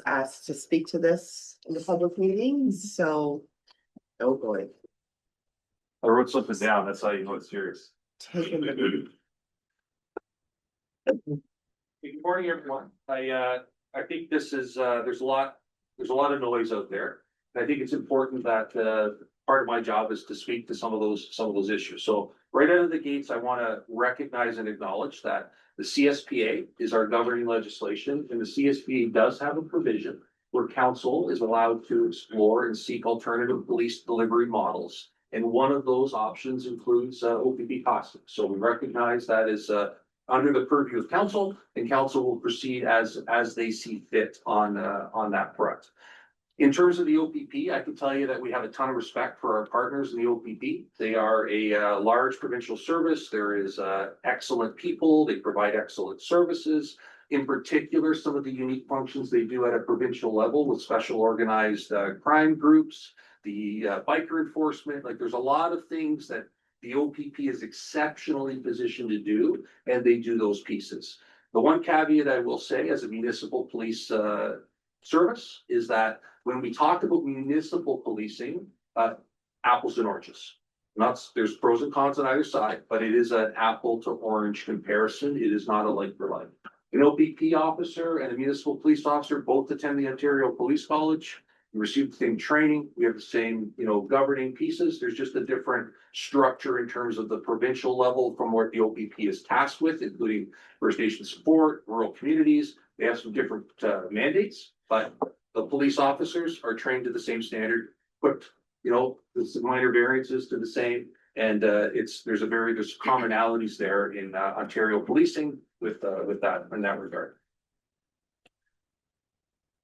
asked to speak to this in the public meeting, so, oh boy, I wrote something down, that's how you know it's serious. taking the. Good morning, everyone. I think this is, there's a lot of noise out there. And I think it's important that, part of my job is to speak to some of those issues. So right out of the gates, I want to recognize and acknowledge that the CSPA is our governing legislation, and the CSPA does have a provision where council is allowed to explore and seek alternative police delivery models. And one of those options includes OPP Costing. So we recognize that is under the purview of council, and council will proceed as they see fit on that front. In terms of the OPP, I can tell you that we have a ton of respect for our partners in the OPP. They are a large provincial service. There is excellent people. They provide excellent services. In particular, some of the unique functions they do at a provincial level with special organized crime groups, the biker enforcement. Like, there's a lot of things that the OPP is exceptionally positioned to do, and they do those pieces. The one caveat I will say as a municipal police service is that when we talk about municipal policing, apples and oranges. There's pros and cons on either side, but it is an apple to orange comparison. It is not a like for like. An OPP officer and a municipal police officer both attend the Ontario Police College. We receive the same training. We have the same, governing pieces. There's just a different structure in terms of the provincial level from what the OPP is tasked with, including First Nation support, rural communities. They have some different mandates, but the police officers are trained to the same standard, but there's some minor variances to the same. And there's commonalities there in Ontario policing with that in that regard.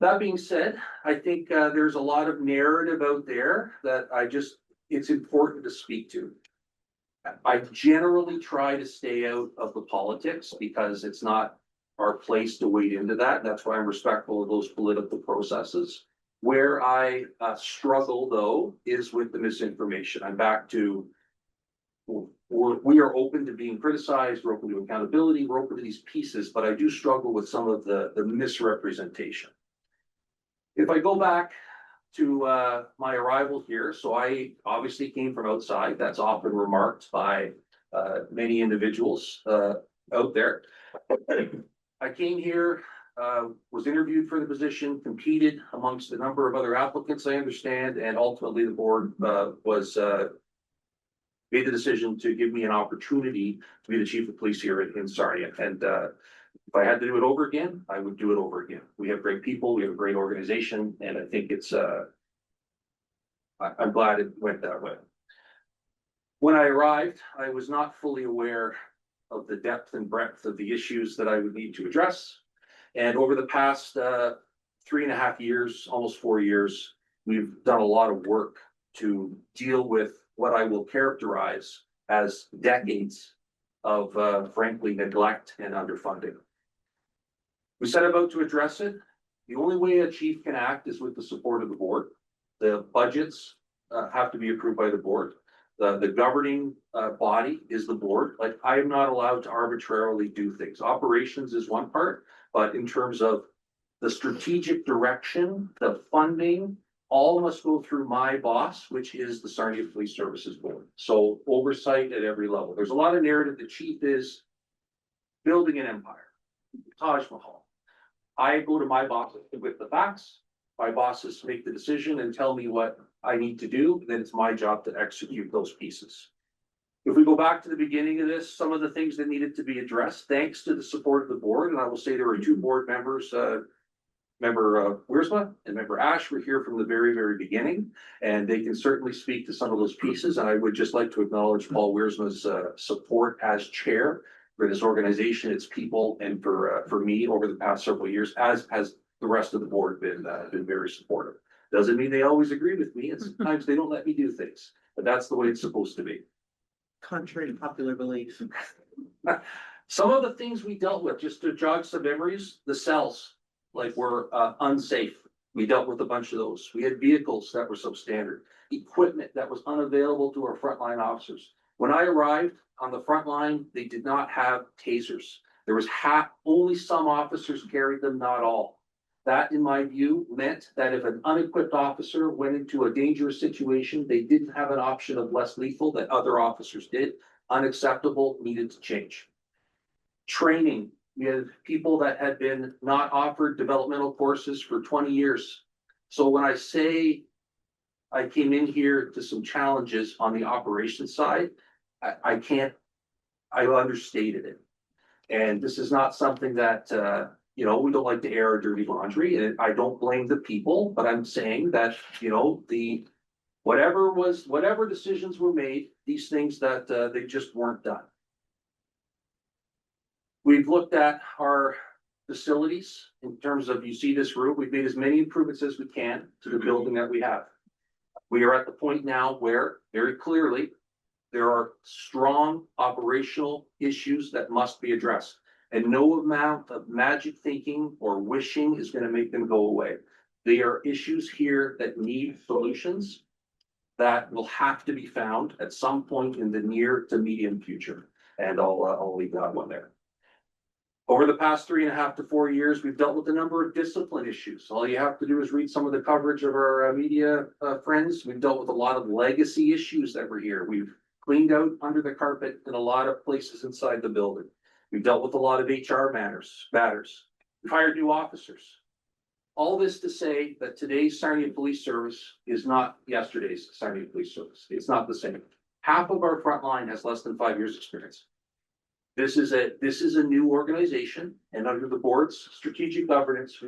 That being said, I think there's a lot of narrative out there that it's important to speak to. I generally try to stay out of the politics because it's not our place to wade into that. That's why I'm respectful of those political processes. Where I struggle, though, is with the misinformation. I'm back to we are open to being criticized, we're open to accountability, we're open to these pieces, but I do struggle with some of the misrepresentation. If I go back to my arrival here, so I obviously came from outside. That's often remarked by many individuals out there. I came here, was interviewed for the position, competed amongst a number of other applicants, I understand, and ultimately the board made the decision to give me an opportunity to be the chief of police here in Sarnia. And if I had to do it over again, I would do it over again. We have great people, we have a great organization, and I think it's I'm glad it went that way. When I arrived, I was not fully aware of the depth and breadth of the issues that I would need to address. And over the past 3.5 years, almost 4 years, we've done a lot of work to deal with what I will characterize as decades of frankly neglect and underfunding. We set about to address it. The only way a chief can act is with the support of the board. The budgets have to be approved by the board. The governing body is the board. Like, I am not allowed to arbitrarily do things. Operations is one part, but in terms of the strategic direction, the funding, all must go through my boss, which is the Sarnia Police Services Board. So oversight at every level. There's a lot of narrative. The chief is building an empire, Taj Mahal. I go to my boss with the facts. My bosses make the decision and tell me what I need to do. Then it's my job to execute those pieces. If we go back to the beginning of this, some of the things that needed to be addressed, thanks to the support of the board, and I will say there were 2 board members, Member Wiersma and Member Ash were here from the very, very beginning, and they can certainly speak to some of those pieces. And I would just like to acknowledge Paul Wiersma's support as chair for this organization, its people, and for me over the past several years, as has the rest of the board been very supportive. Doesn't mean they always agree with me, and sometimes they don't let me do things, but that's the way it's supposed to be. Contrary to popular belief. Some of the things we dealt with, just to jog some memories, the cells. Like, were unsafe. We dealt with a bunch of those. We had vehicles that were substandard, equipment that was unavailable to our frontline officers. When I arrived on the front line, they did not have tasers. There was only some officers carried them, not all. That, in my view, meant that if an unequipped officer went into a dangerous situation, they didn't have an option of less lethal that other officers did. Unacceptable, needed to change. Training, we had people that had been not offered developmental courses for 20 years. So when I say I came in here to some challenges on the operations side, I understated it. And this is not something that, we don't like to air our dirty laundry, and I don't blame the people, but I'm saying that, whatever decisions were made, these things that, they just weren't done. We've looked at our facilities in terms of, you see this room, we've made as many improvements as we can to the building that we have. We are at the point now where, very clearly, there are strong operational issues that must be addressed. And no amount of magic thinking or wishing is going to make them go away. There are issues here that need solutions that will have to be found at some point in the near to medium future. And I'll leave that one there. Over the past 3.5 to 4 years, we've dealt with a number of discipline issues. All you have to do is read some of the coverage of our media friends. We've dealt with a lot of legacy issues that were here. We've cleaned out under the carpet in a lot of places inside the building. We've dealt with a lot of HR matters. We've hired new officers. All this to say that today's Sarnia Police Service is not yesterday's Sarnia Police Service. It's not the same. Half of our front line has less than 5 years experience. This is a new organization, and under the board's strategic governance,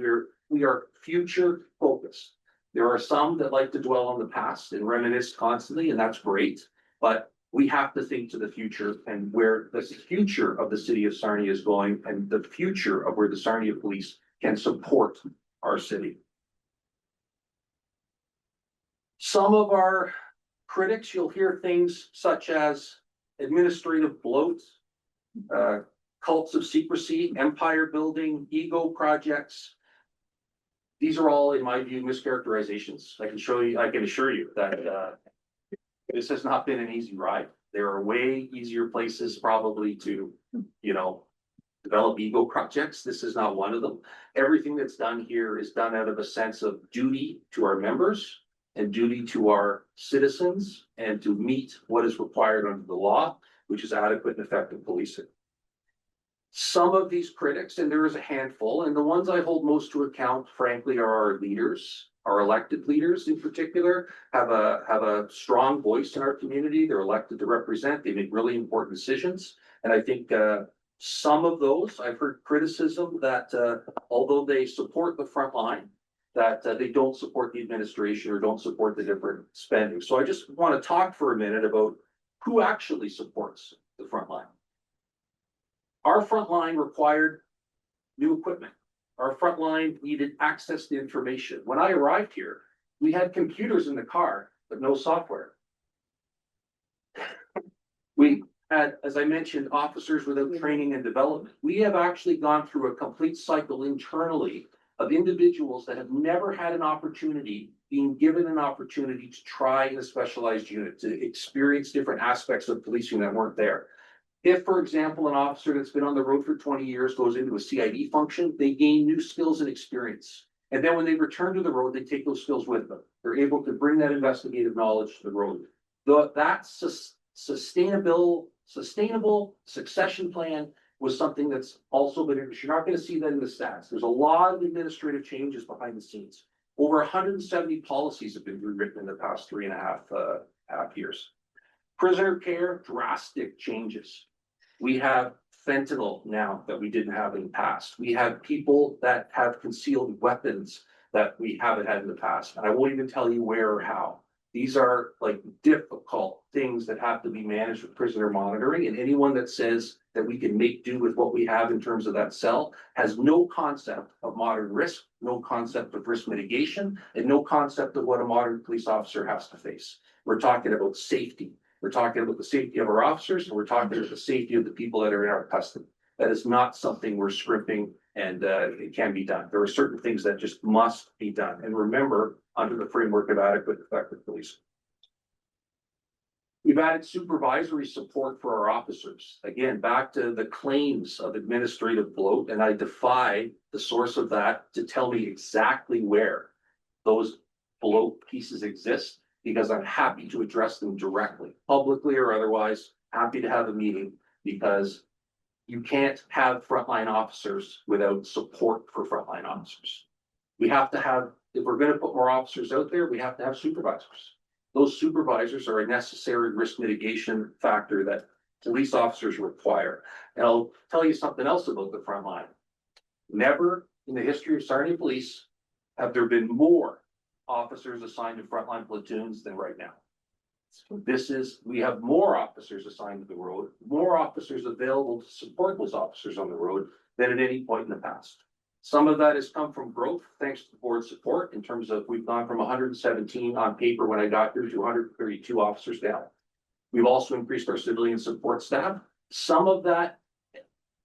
we are future focused. There are some that like to dwell on the past and reminisce constantly, and that's great, but we have to think to the future and where the future of the city of Sarnia is going, and the future of where the Sarnia Police can support our city. Some of our critics, you'll hear things such as administrative bloat, cults of secrecy, empire building, ego projects. These are all, in my view, mischaracterizations. I can assure you that this has not been an easy ride. There are way easier places probably to, develop ego projects. This is not one of them. Everything that's done here is done out of a sense of duty to our members and duty to our citizens, and to meet what is required under the law, which is adequate and effective policing. Some of these critics, and there is a handful, and the ones I hold most to account, frankly, are our leaders. Our elected leaders in particular have a strong voice in our community. They're elected to represent, they make really important decisions. And I think some of those, I've heard criticism that although they support the front line, that they don't support the administration or don't support the different spending. So I just want to talk for a minute about who actually supports the front line. Our front line required new equipment. Our front line needed access to information. When I arrived here, we had computers in the car, but no software. We had, as I mentioned, officers without training and development. We have actually gone through a complete cycle internally of individuals that have never had an opportunity, being given an opportunity to try in a specialized unit, to experience different aspects of policing that weren't there. If, for example, an officer that's been on the road for 20 years goes into a CID function, they gain new skills and experience. And then when they return to the road, they take those skills with them. They're able to bring that investigative knowledge to the road. That sustainable succession plan was something that's also been, you're not going to see that in the stats. There's a lot of administrative changes behind the scenes. Over 170 policies have been rewritten in the past 3.5 years. Prisoner care, drastic changes. We have fentanyl now that we didn't have in the past. We have people that have concealed weapons that we haven't had in the past. And I won't even tell you where or how. These are like difficult things that have to be managed with prisoner monitoring. And anyone that says that we can make do with what we have in terms of that cell has no concept of modern risk, no concept of risk mitigation, and no concept of what a modern police officer has to face. We're talking about safety. We're talking about the safety of our officers, and we're talking about the safety of the people that are in our custody. That is not something we're scrimping, and it can be done. There are certain things that just must be done. And remember, under the framework of adequate, effective policing. We've added supervisory support for our officers. Again, back to the claims of administrative bloat, and I defy the source of that to tell me exactly where those bloat pieces exist, because I'm happy to address them directly, publicly or otherwise, happy to have a meeting, because you can't have frontline officers without support for frontline officers. We have to have, if we're gonna put more officers out there, we have to have supervisors. Those supervisors are a necessary risk mitigation factor that police officers require. And I'll tell you something else about the front line. Never in the history of Sarnia Police have there been more officers assigned to frontline platoons than right now. We have more officers assigned to the road, more officers available to support those officers on the road than at any point in the past. Some of that has come from growth, thanks to the board support, in terms of we've gone from 117 on paper when I got here to 132 officers down. We've also increased our civilian support staff. Some of that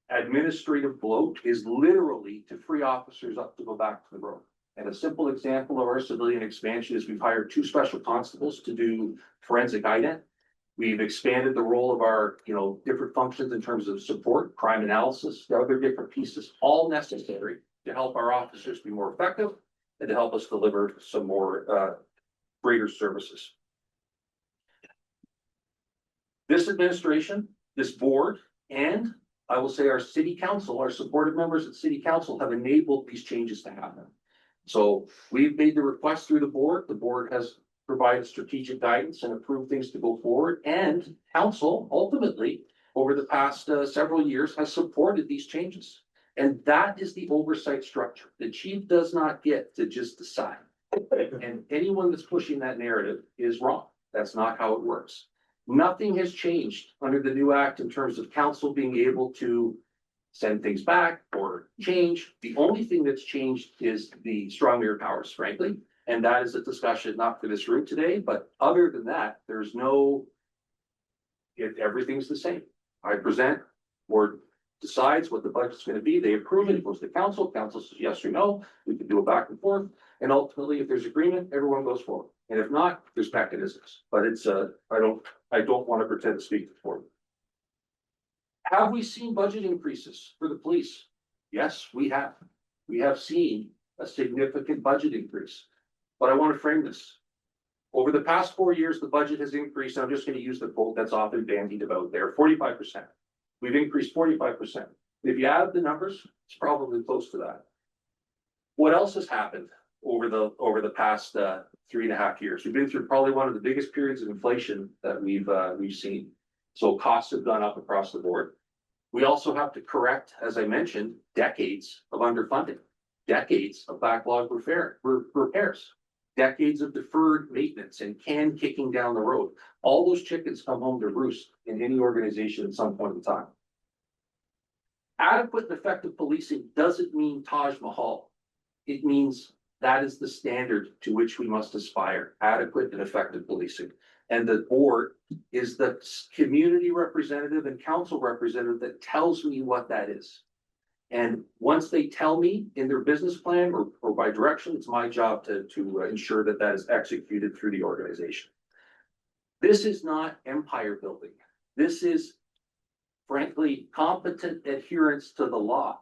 administrative bloat is literally to free officers up to go back to the road. And a simple example of our civilian expansion is we've hired 2 special constables to do forensic ident. We've expanded the role of our, different functions in terms of support, crime analysis, the other different pieces, all necessary to help our officers be more effective and to help us deliver some more greater services. This administration, this board, and I will say our city council, our supportive members at city council have enabled these changes to happen. So we've made the request through the board. The board has provided strategic guidance and approved things to go forward. And council ultimately, over the past several years, has supported these changes. And that is the oversight structure. The chief does not get to just decide. And anyone that's pushing that narrative is wrong. That's not how it works. Nothing has changed under the new act in terms of council being able to send things back or change. The only thing that's changed is the strong mirror powers, frankly. And that is a discussion not for this room today, but other than that, there's no, everything's the same. I present, board decides what the budget's gonna be, they approve it, it goes to council, council says yes or no, we can do it back and forth. And ultimately, if there's agreement, everyone goes forward. And if not, there's mechanisms, but it's I don't want to pretend to speak for them. Have we seen budget increases for the police? Yes, we have. We have seen a significant budget increase. But I want to frame this. Over the past 4 years, the budget has increased. I'm just going to use the quote that's often bandied about there, 45%. We've increased 45%. If you add the numbers, it's probably close to that. What else has happened over the past 3.5 years? We've been through probably one of the biggest periods of inflation that we've seen. So costs have gone up across the board. We also have to correct, as I mentioned, decades of underfunding, decades of backlog repairs, decades of deferred maintenance and can kicking down the road. All those chickens come home to roost in any organization at some point in time. Adequate and effective policing doesn't mean Taj Mahal. It means that is the standard to which we must aspire, adequate and effective policing. And the board is the community representative and council representative that tells me what that is. And once they tell me in their business plan or by direction, it's my job to ensure that that is executed through the organization. This is not empire building. This is, frankly, competent adherence to the law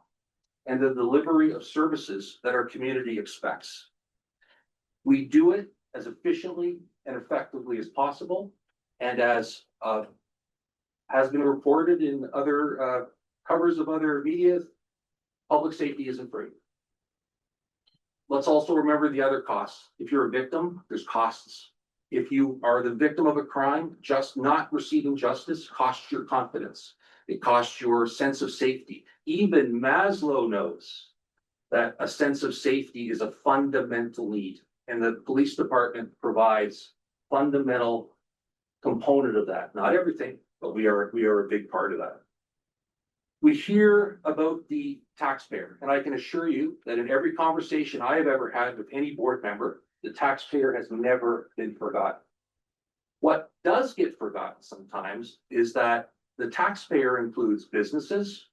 and the delivery of services that our community expects. We do it as efficiently and effectively as possible. And as has been reported in other covers of other media, public safety isn't free. Let's also remember the other costs. If you're a victim, there's costs. If you are the victim of a crime, just not receiving justice costs your confidence. It costs your sense of safety. Even Maslow knows that a sense of safety is a fundamental need. And the police department provides fundamental component of that. Not everything, but we are a big part of that. We hear about the taxpayer, and I can assure you that in every conversation I have ever had with any board member, the taxpayer has never been forgotten. What does get forgotten sometimes is that the taxpayer includes businesses,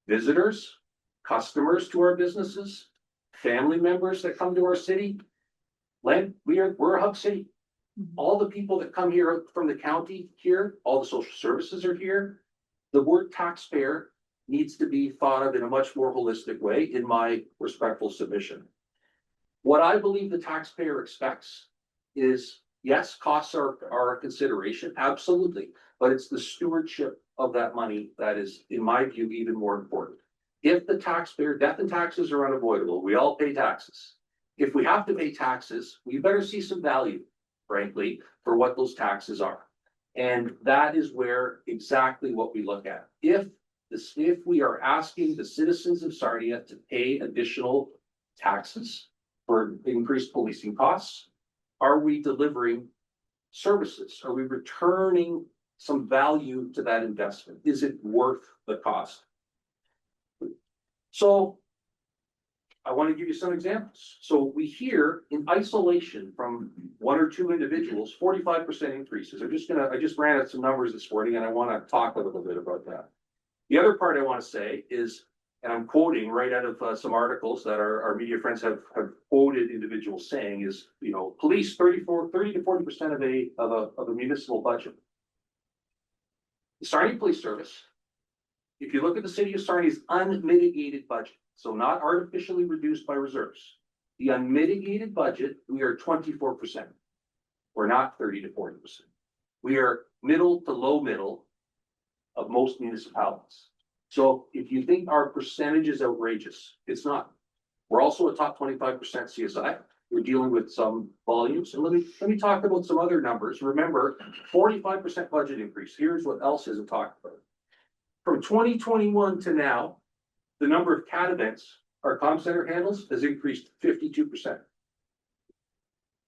visitors, customers to our businesses, family members that come to our city. We're a hub city. All the people that come here from the county here, all the social services are here. The word taxpayer needs to be thought of in a much more holistic way, in my respectful submission. What I believe the taxpayer expects is, yes, costs are a consideration, absolutely, but it's the stewardship of that money that is, in my view, even more important. If the taxpayer, death and taxes are unavoidable, we all pay taxes. If we have to pay taxes, we better see some value, frankly, for what those taxes are. And that is where exactly what we look at. If we are asking the citizens of Sarnia to pay additional taxes for increased policing costs, are we delivering services? Are we returning some value to that investment? Is it worth the cost? So I want to give you some examples. So we hear in isolation from one or two individuals, 45% increases. I just ran out some numbers this morning and I want to talk a little bit about that. The other part I want to say is, and I'm quoting right out of some articles that our media friends have quoted individuals saying is, you know, police 30 to 40% of a municipal budget. The Sarnia Police Service, if you look at the city of Sarnia's unmitigated budget, so not artificially reduced by reserves, the unmitigated budget, we are 24%. We're not 30 to 40%. We are middle to low middle of most municipalities. So if you think our percentage is outrageous, it's not. We're also a top 25% CSI. We're dealing with some volumes. And let me talk about some other numbers. Remember, 45% budget increase. Here's what else isn't talked about. From 2021 to now, the number of CAT events our comm center handles has increased 52%.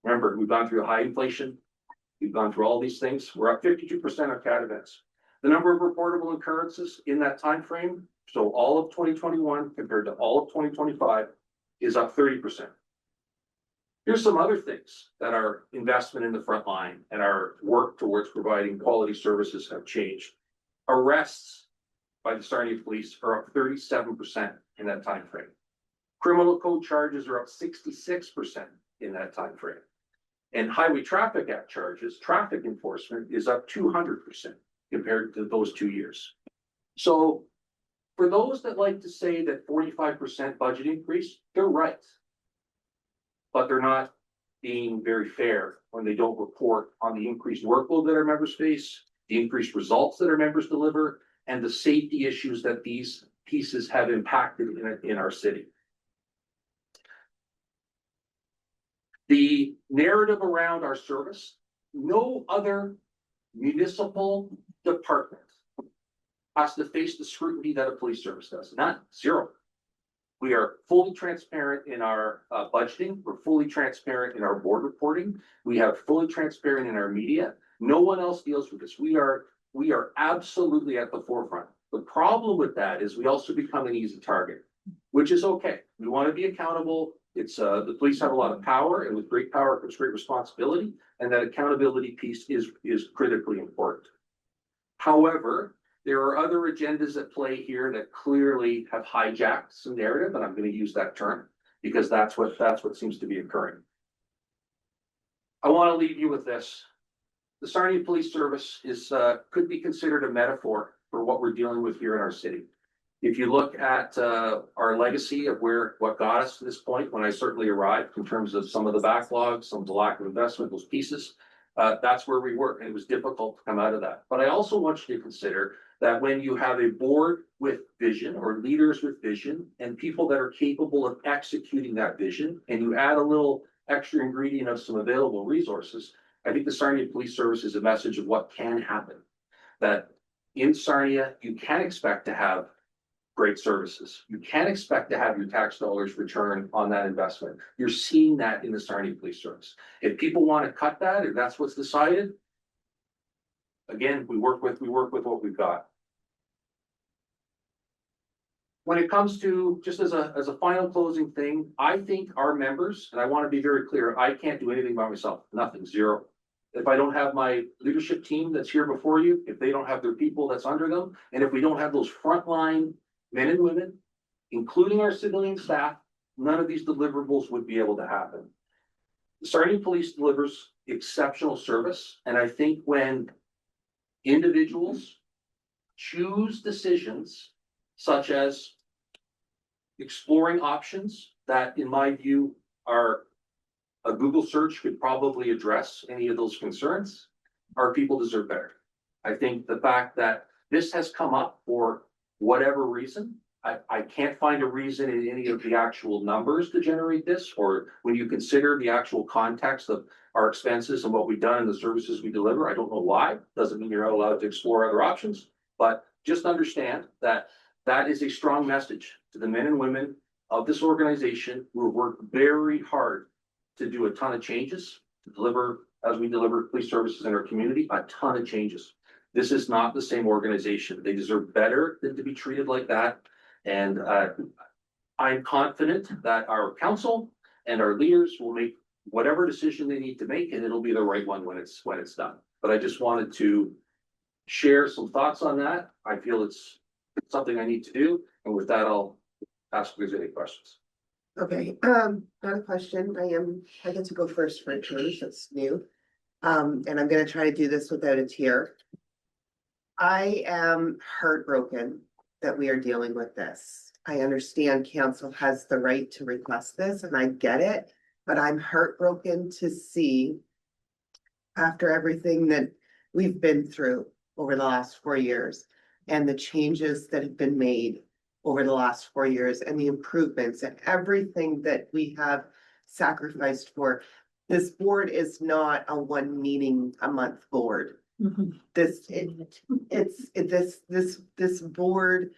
Remember, we've gone through high inflation. We've gone through all these things. We're up 52% on CAT events. The number of reportable occurrences in that time frame, so all of 2021 compared to all of 2025, is up 30%. Here's some other things that our investment in the front line and our work towards providing quality services have changed. Arrests by the Sarnia Police are up 37% in that time frame. Criminal code charges are up 66% in that time frame. And Highway Traffic Act charges, traffic enforcement, is up 200% compared to those 2 years. So for those that like to say that 45% budget increase, they're right. But they're not being very fair when they don't report on the increased workload that our members face, the increased results that our members deliver, and the safety issues that these pieces have impacted in our city. The narrative around our service, no other municipal department has to face the scrutiny that a police service does. None, zero. We are fully transparent in our budgeting. We're fully transparent in our board reporting. We have fully transparent in our media. No one else deals with this. We are absolutely at the forefront. The problem with that is we also become an easy target, which is okay. We want to be accountable. It's the police have a lot of power, and with great power comes great responsibility, and that accountability piece is critically important. However, there are other agendas at play here that clearly have hijacked some narrative, and I'm going to use that term because that's what seems to be occurring. I want to leave you with this. The Sarnia Police Service is could be considered a metaphor for what we're dealing with here in our city. If you look at our legacy of what got us to this point, when I certainly arrived in terms of some of the backlogs, some of the lack of investment, those pieces, that's where we were, and it was difficult to come out of that. But I also want you to consider that when you have a board with vision or leaders with vision and people that are capable of executing that vision, and you add a little extra ingredient of some available resources, I think the Sarnia Police Service is a message of what can happen. That in Sarnia, you can expect to have great services. You can expect to have your tax dollars return on that investment. You're seeing that in the Sarnia Police Service. If people want to cut that, if that's what's decided, again, we work with what we've got. When it comes to, just as a final closing thing, I think our members, and I want to be very clear, I can't do anything by myself, nothing, zero. If I don't have my leadership team that's here before you, if they don't have their people that's under them, and if we don't have those frontline men and women, including our civilian staff, none of these deliverables would be able to happen. The Sarnia Police delivers exceptional service. And I think when individuals choose decisions such as exploring options that, in my view, are a Google search could probably address any of those concerns, our people deserve better. I think the fact that this has come up for whatever reason, I can't find a reason in any of the actual numbers to generate this, or when you consider the actual context of our expenses and what we've done and the services we deliver, I don't know why. Doesn't mean you're not allowed to explore other options, but just understand that that is a strong message to the men and women of this organization who have worked very hard to do a ton of changes, to deliver, as we deliver police services in our community, a ton of changes. This is not the same organization. They deserve better than to be treated like that. And I'm confident that our council and our leaders will make whatever decision they need to make, and it'll be the right one when it's done. But I just wanted to share some thoughts on that. I feel it's something I need to do. And with that, I'll ask if there's any questions. Okay, not a question. I get to go first for a change. That's new. And I'm gonna try to do this without a tear. I am heartbroken that we are dealing with this. I understand council has the right to request this, and I get it, but I'm heartbroken to see after everything that we've been through over the last 4 years and the changes that have been made over the last 4 years and the improvements and everything that we have sacrificed for. This board is not a one meeting a month board. This board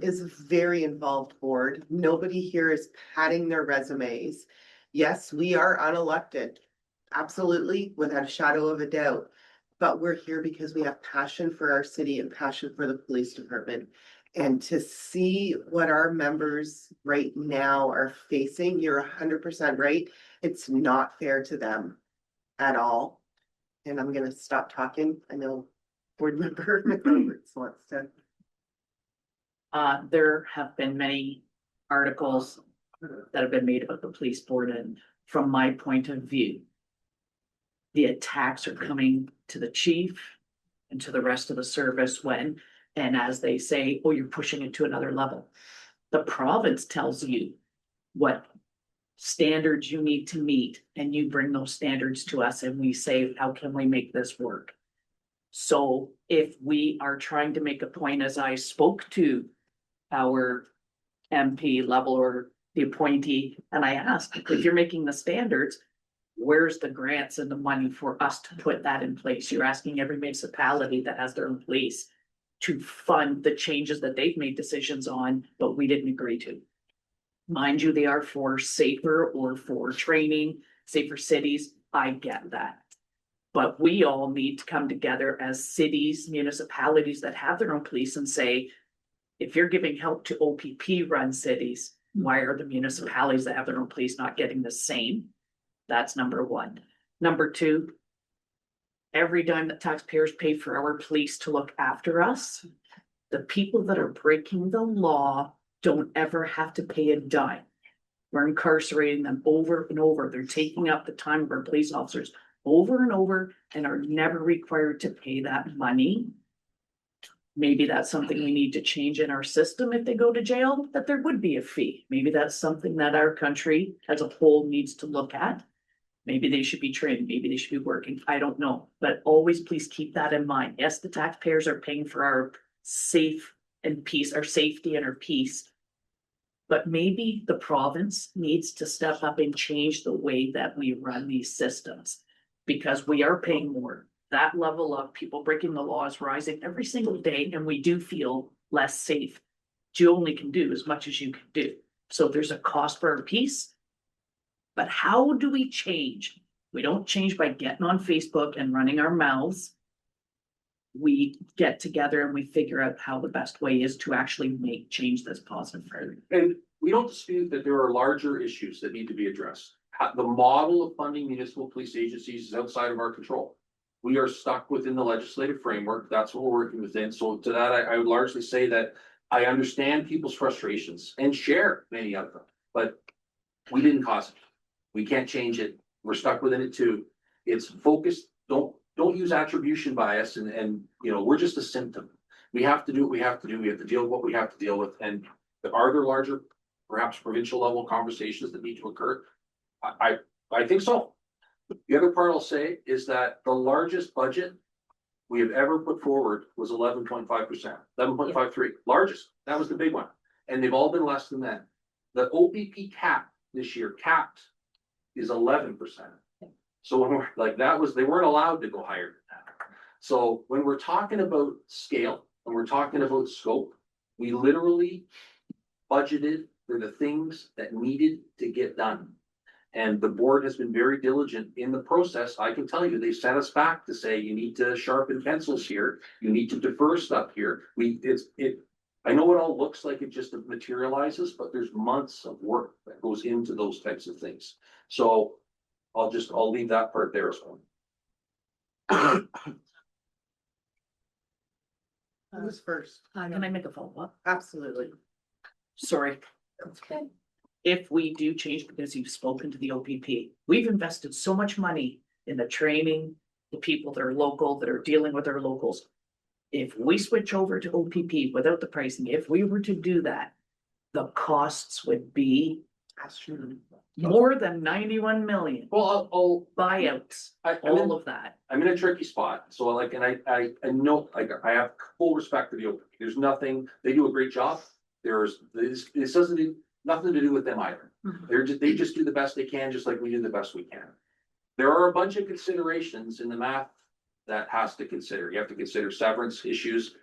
is a very involved board. Nobody here is padding their resumes. Yes, we are unelected, absolutely, without a shadow of a doubt. But we're here because we have passion for our city and passion for the police department. And to see what our members right now are facing, you're 100% right. It's not fair to them at all. And I'm gonna stop talking. I know board member McRoberts wants to. There have been many articles that have been made about the police board, and from my point of view, the attacks are coming to the chief and to the rest of the service when, and as they say, oh, you're pushing it to another level. The province tells you what standards you need to meet, and you bring those standards to us and we say, how can we make this work? So if we are trying to make a point, as I spoke to our MP level or the appointee, and I asked, if you're making the standards, where's the grants and the money for us to put that in place? You're asking every municipality that has their own police to fund the changes that they've made decisions on, but we didn't agree to. Mind you, they are for safer or for training, safer cities. I get that. But we all need to come together as cities, municipalities that have their own police and say, if you're giving help to OPP run cities, why are the municipalities that have their own police not getting the same? That's number one. Number two, every dime that taxpayers pay for our police to look after us, the people that are breaking the law don't ever have to pay a dime. We're incarcerating them over and over. They're taking up the time of our police officers over and over and are never required to pay that money. Maybe that's something we need to change in our system if they go to jail, that there would be a fee. Maybe that's something that our country as a whole needs to look at. Maybe they should be trained, maybe they should be working, I don't know. But always please keep that in mind. Yes, the taxpayers are paying for our safe and peace, our safety and our peace. But maybe the province needs to step up and change the way that we run these systems. Because we are paying more. That level of people breaking the law is rising every single day, and we do feel less safe. You only can do as much as you can do. So there's a cost for our peace. But how do we change? We don't change by getting on Facebook and running our mouths. We get together and we figure out how the best way is to actually make change that's positive for everyone. And we don't dispute that there are larger issues that need to be addressed. The model of funding municipal police agencies is outside of our control. We are stuck within the legislative framework. That's what we're working within. So to that, I would largely say that I understand people's frustrations and share many of them, but we didn't cause it. We can't change it. We're stuck within it too. It's focused, don't use attribution bias and, you know, we're just a symptom. We have to do what we have to do. We have to deal with what we have to deal with. And are there larger, perhaps provincial level conversations that need to occur? I think so. The other part I'll say is that the largest budget we have ever put forward was 11.5%, 11.53, largest. That was the big one. And they've all been less than that. The OPP cap this year capped is 11%. So when we're like, they weren't allowed to go higher than that. So when we're talking about scale and we're talking about scope, we literally budgeted for the things that needed to get done. And the board has been very diligent in the process. I can tell you, they sent us back to say, you need to sharpen pencils here. You need to defer stuff here. I know it all looks like it just materializes, but there's months of work that goes into those types of things. So I'll leave that part there as well. Who's first? Can I make a follow-up? Absolutely. Sorry. Okay. If we do change, because you've spoken to the OPP, we've invested so much money in the training, the people that are local, that are dealing with our locals. If we switch over to OPP without the pricing, if we were to do that, the costs would be Astronomical. more than 91 million. Well, I'll Buyouts, I'm all of that. in a tricky spot. So like, and I know, like, I have full respect for the OPP. There's nothing, they do a great job. This doesn't nothing to do with them either. They just do the best they can, just like we do the best we can. There are a bunch of considerations in the math that has to consider. You have to consider severance issues.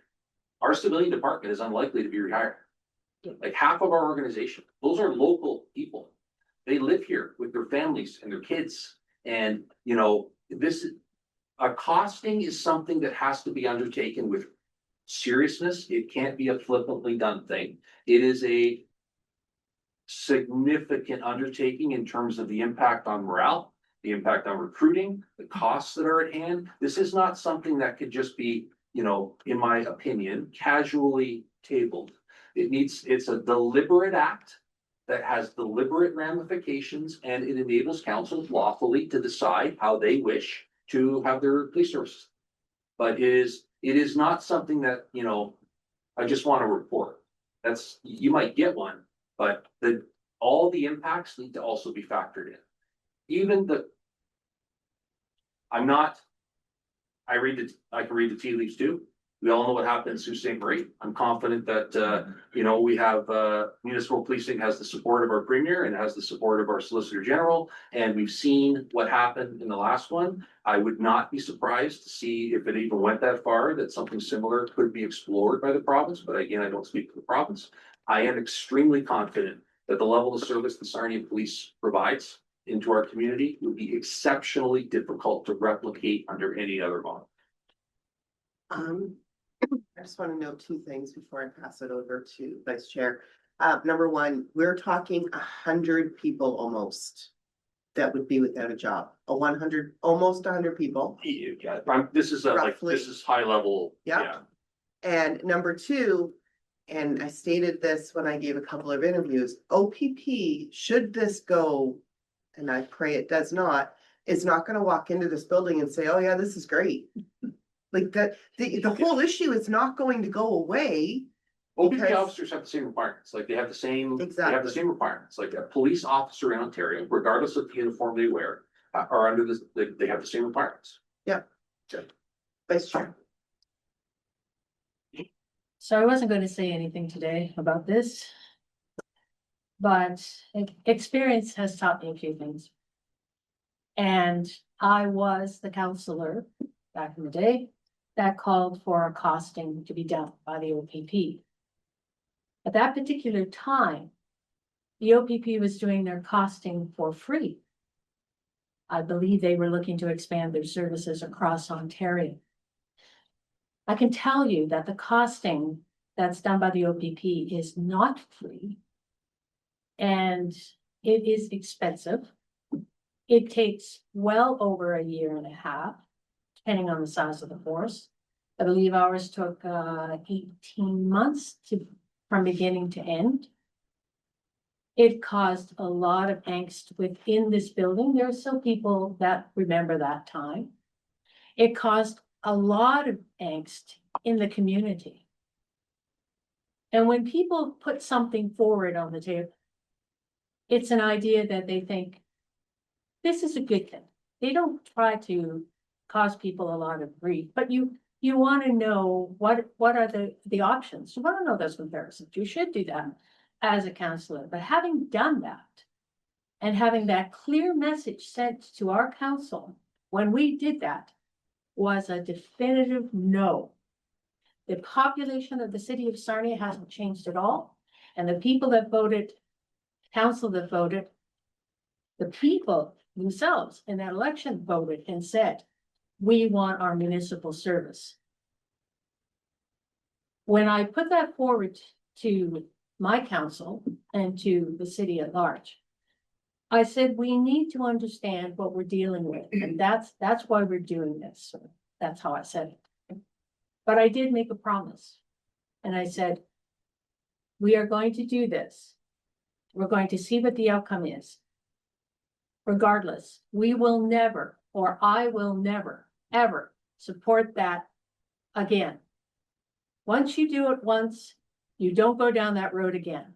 Our civilian department is unlikely to be rehired. Like half of our organization, those are local people. They live here with their families and their kids. And, you know, a costing is something that has to be undertaken with seriousness. It can't be a flippantly done thing. It is a significant undertaking in terms of the impact on morale, the impact on recruiting, the costs that are at hand. This is not something that could just be, you know, in my opinion, casually tabled. It's a deliberate act that has deliberate ramifications, and it enables councils lawfully to decide how they wish to have their police services. But it is not something that, you know, I just want to report. You might get one, but all the impacts need to also be factored in. Even I can read the tea leaves too. We all know what happened in Sault Ste. Marie. I'm confident that, you know, we have, municipal policing has the support of our premier and has the support of our solicitor general. And we've seen what happened in the last one. I would not be surprised to see if it even went that far, that something similar could be explored by the province. But again, I don't speak for the province. I am extremely confident that the level of service the Sarnia Police provides into our community would be exceptionally difficult to replicate under any other model. I just want to know two things before I pass it over to Vice Chair. Number one, we're talking 100 people almost that would be without a job. Almost 100 people. Yeah, this is high level. Yep. Yeah. And number two, and I stated this when I gave a couple of interviews, OPP, should this go, and I pray it does not, is not going to walk into this building and say, oh yeah, this is great. Like the whole issue is not going to go away. OPP Because- officers have the same requirements, like they have the same requirements, like a police officer in Ontario, regardless of the uniform they wear, are under this, they have the same requirements. Yeah. Vice Chair. So I wasn't going to say anything today about this. But experience has taught me a few things. And I was the counselor back in the day that called for a costing to be done by the OPP. At that particular time, the OPP was doing their costing for free. I believe they were looking to expand their services across Ontario. I can tell you that the costing that's done by the OPP is not free. And it is expensive. It takes well over a year and a half, depending on the size of the force. I believe ours took 18 months from beginning to end. It caused a lot of angst within this building. There are still people that remember that time. It caused a lot of angst in the community. And when people put something forward on the table, it's an idea that they think this is a good thing. They don't try to cause people a lot of grief, but you want to know what are the options. You want to know those comparisons. You should do that as a counselor. But having done that and having that clear message sent to our council when we did that was a definitive no. The population of the city of Sarnia hasn't changed at all. And the people that voted, council that voted, the people themselves in that election voted and said, we want our municipal service. When I put that forward to my council and to the city at large, I said, we need to understand what we're dealing with. And that's why we're doing this. That's how I said it. But I did make a promise. And I said, we are going to do this. We're going to see what the outcome is. Regardless, we will never, or I will never, ever support that again. Once you do it once, you don't go down that road again.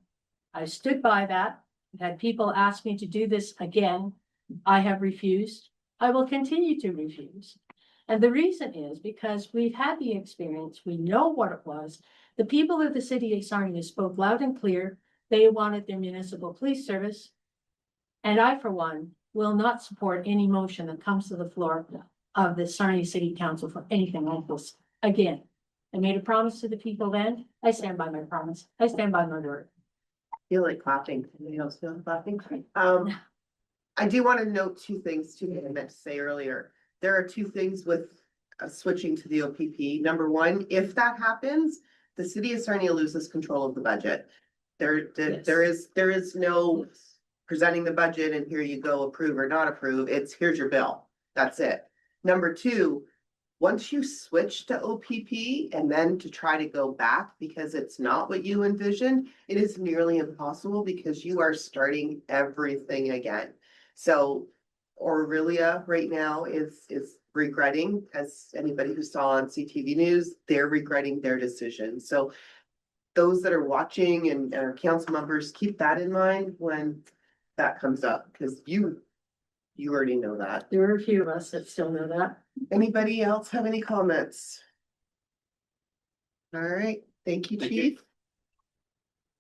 I stood by that. I've had people ask me to do this again. I have refused. I will continue to refuse. And the reason is because we've had the experience. We know what it was. The people of the city of Sarnia spoke loud and clear. They wanted their municipal police service. And I, for one, will not support any motion that comes to the floor of the Sarnia City Council for anything like this again. I made a promise to the people then. I stand by my promise. I stand by my word. I feel like clapping. Anybody else feel like clapping? I do want to note two things too that I meant to say earlier. There are two things with switching to the OPP. Number one, if that happens, the city of Sarnia loses control of the budget. There is no presenting the budget and here you go, approve or not approve. It's here's your bill. That's it. Number two, once you switch to OPP and then to try to go back because it's not what you envisioned, it is nearly impossible because you are starting everything again. So Aurelia right now is regretting, as anybody who saw on CTV News, they're regretting their decision. So those that are watching and our council members, keep that in mind when that comes up, because you already know that. There are a few of us that still know that. Anybody else have any comments? All right, thank you, Thank you. Chief.